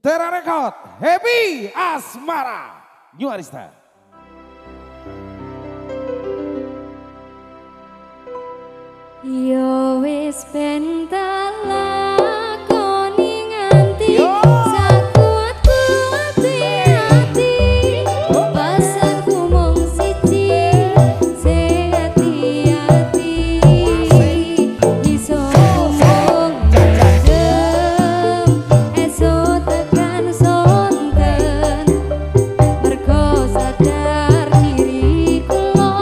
Tera Record, Happy Asmara, New Arista. Yo wis ben tak lakoni nganti sakuat-kuate ati pasanku mung siji sing ati-ati iso mung jajeng esuk tekan sonten mergo sadar diri kula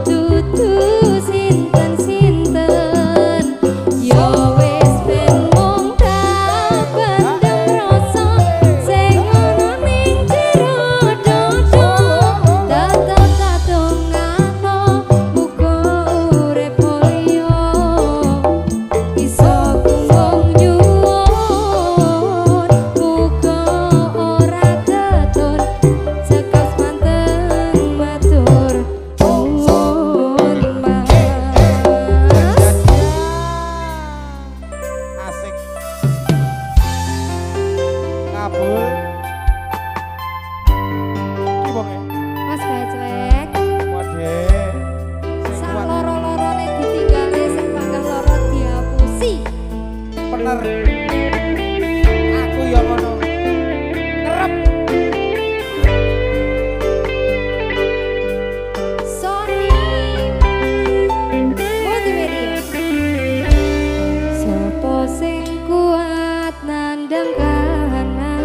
dudu sinten-sinten yo wis ben mung tak pendem rasa sing ana ning jero dodo tetep katungano muga urip mulya iso kumung nyuwun muga ora ketun sekas manten matur nuwun mas. Asik. Ngabul. Ki wonge. Mas Baclek, Waduh. sak loro-lorone ditinggale sing panggah loro diapusi. Bener. Aku ya ngono. Ngerep. Sorry, multimedia. Sopo sing kuat nandang kahanan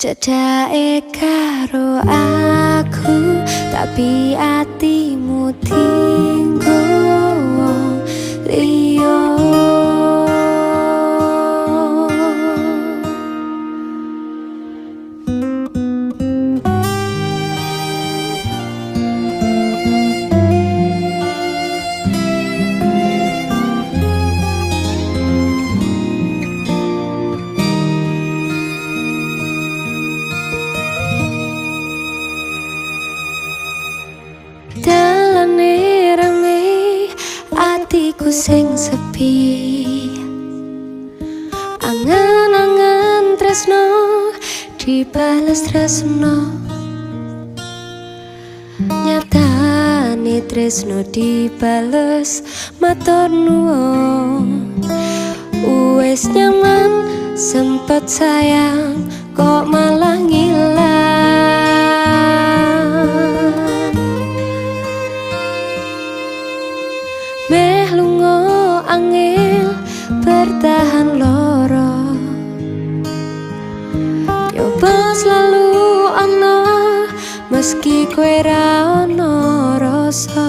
Cedake karo aku, tapi atimu tinggo wong liya. Dalane rame atiku sing sepi, angan-angan tresno dibales tresno, nyatane tresno dibales matur nuwun. Wes nyaman sempet sayang kok malah ngilang. Meh lungo angel bertahan loro, nyoba selalu ana meski kowe ra ono rasa.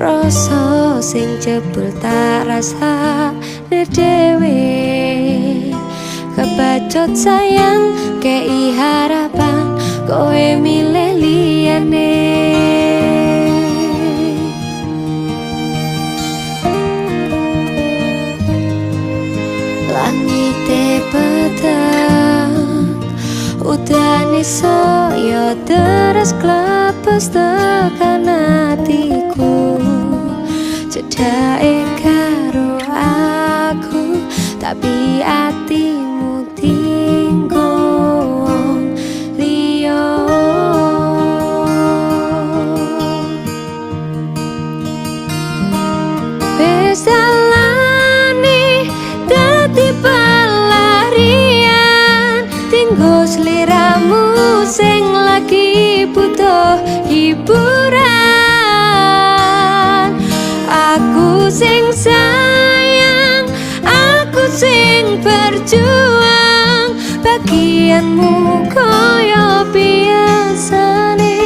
Rasa sing jebul tak rasa dhewe, kebacut sayang kei harapan kowe milih liyane. Langite petang, udane saya terus klepes tekan hatiku. Cedake karo aku, tapi atimu tinggo wong liya. Wes dalane dadi pelarian, tinggo sliramu sing lagi butuh hiburan. Aku sing sayang, aku sing berjuang, bagianmu koyo biasane,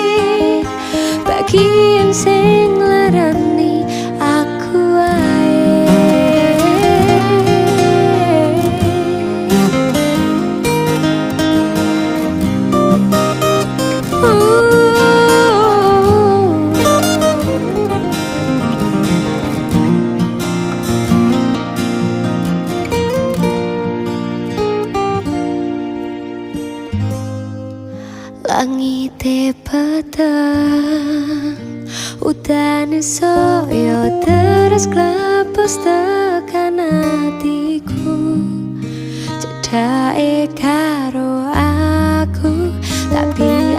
bagian sing larani aku ae. Langite petang, udane saya terus klepes tekan hatiku. Cedake karo aku, tapi